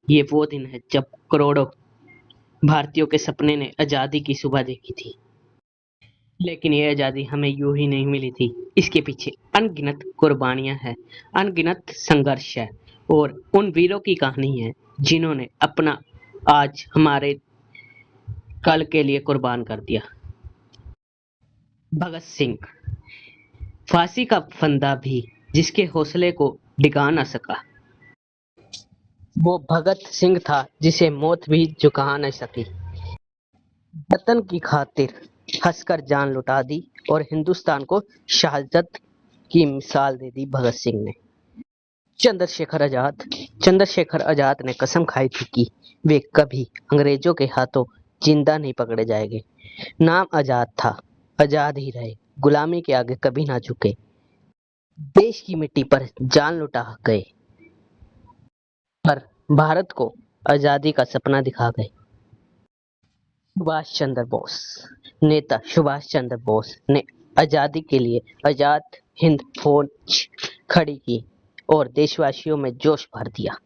ये वो दिन है जब करोड़ों भारतीयों के सपने ने आजादी की सुबह देखी थी। लेकिन ये आजादी हमें यूं ही नहीं मिली थी। इसके पीछे अनगिनत कुर्बानियां हैं, अनगिनत संघर्ष है और उन वीरों की कहानी है जिन्होंने अपना आज हमारे कल के लिए कुर्बान कर दिया। भगत सिंह, फांसी का फंदा भी जिसके हौसले को डिगा ना सका। वो भगत सिंह था जिसे मौत भी झुका न सकी। वतन की खातिर हंसकर जान लुटा दी और हिंदुस्तान को शहादत की मिसाल दे दी भगत सिंह ने। चंद्रशेखर आजाद, चंद्रशेखर आजाद ने कसम खाई थी कि वे कभी अंग्रेजों के हाथों जिंदा नहीं पकड़े जाएंगे। नाम आजाद था, आजाद ही रहे, गुलामी के आगे कभी ना झुके। देश की मिट्टी पर जान लुटा गए पर भारत को आजादी का सपना दिखा गए। सुभाष चंद्र बोस, नेता सुभाष चंद्र बोस ने आजादी के लिए आजाद हिंद फौज खड़ी की और देशवासियों में जोश भर दिया।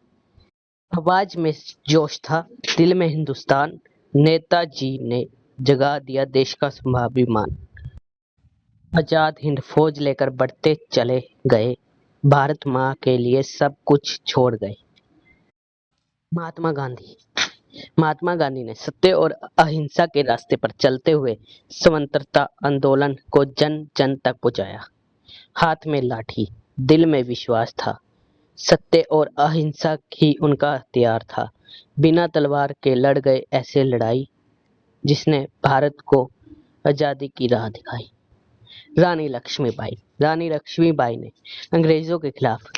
आवाज में जोश था, दिल में हिंदुस्तान। नेताजी ने जगा दिया देश का स्वाभिमान। आजाद हिंद फौज लेकर बढ़ते चले गए, भारत माँ के लिए सब कुछ छोड़ गए। महात्मा गांधी, महात्मा गांधी ने सत्य और अहिंसा के रास्ते पर चलते हुए स्वतंत्रता आंदोलन को जन जन तक पहुंचाया। हाथ में लाठी, दिल में विश्वास था। सत्य और अहिंसा ही उनका हथियार था। बिना तलवार के लड़ गए ऐसे लड़ाई जिसने भारत को आजादी की राह दिखाई। रानी लक्ष्मीबाई, रानी लक्ष्मीबाई ने अंग्रेजों के खिलाफ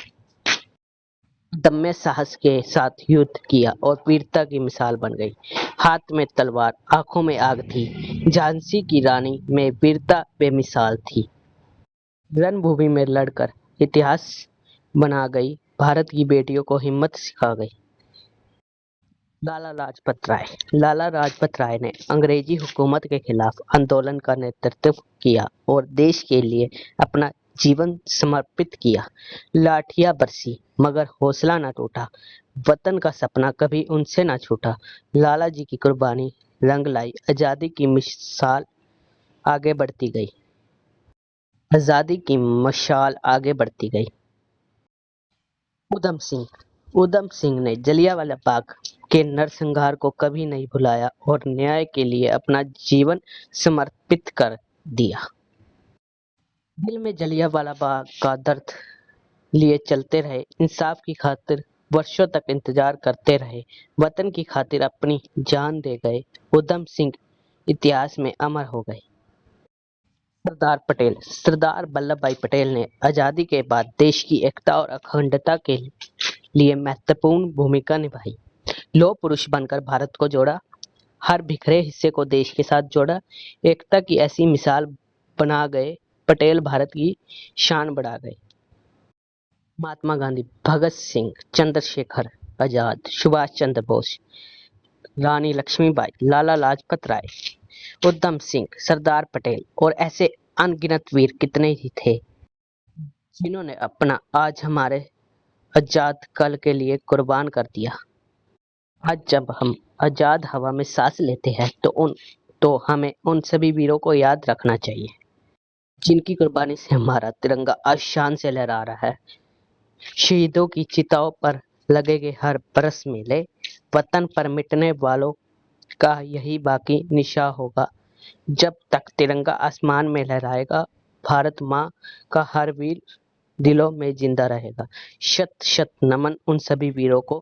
दम्य साहस के साथ युद्ध किया और वीरता की मिसाल बन गई। हाथ में तलवार, आंखों में आग थी। झांसी की रानी में वीरता बेमिसाल थी। रणभूमि में लड़कर इतिहास बना गई, भारत की बेटियों को हिम्मत सिखा गई। लाला लाजपत राय, लाला लाजपत राय ने अंग्रेजी हुकूमत के खिलाफ आंदोलन का नेतृत्व किया और देश के लिए अपना जीवन समर्पित किया। लाठियां बरसी मगर हौसला न टूटा। वतन का सपना कभी उनसे न छूटा। लाला जी की कुर्बानी रंग लाई, आजादी की मिसाल आगे बढ़ती गई। आजादी की मशाल आगे बढ़ती गई। उधम सिंह, उधम सिंह ने जलियांवाला बाग के नरसंहार को कभी नहीं भुलाया और न्याय के लिए अपना जीवन समर्पित कर दिया। दिल में जलियांवाला बाग का दर्द लिए चलते रहे, इंसाफ की खातिर वर्षों तक इंतजार करते रहे, वतन की खातिर अपनी जान दे गए। उधम सिंह इतिहास में अमर हो गए। सरदार पटेल, सरदार वल्लभ भाई पटेल ने आजादी के बाद देश की एकता और अखंडता के लिए महत्वपूर्ण भूमिका निभाई। लौह पुरुष बनकर भारत को जोड़ा, हर बिखरे हिस्से को देश के साथ जोड़ा। एकता की ऐसी मिसाल बना गए, पटेल भारत की शान बढ़ा गए। महात्मा गांधी, भगत सिंह, चंद्रशेखर आजाद, सुभाष चंद्र बोस, रानी लक्ष्मीबाई, लाला लाजपत राय, उधम सिंह, सरदार पटेल और ऐसे अनगिनत वीर कितने ही थे जिन्होंने अपना आज हमारे आजाद कल के लिए कुर्बान कर दिया। आज जब हम आजाद हवा में सांस लेते हैं तो हमें उन सभी वीरों को याद रखना चाहिए जिनकी कुर्बानी से हमारा तिरंगा आज शान से लहरा रहा है। शहीदों की चिताओं पर लगेंगे हर बरस मेले, वतन पर मिटने वालों का यही बाकी निशान होगा। जब तक तिरंगा आसमान में लहराएगा, भारत माँ का हर वीर दिलों में जिंदा रहेगा। शत शत नमन उन सभी वीरों को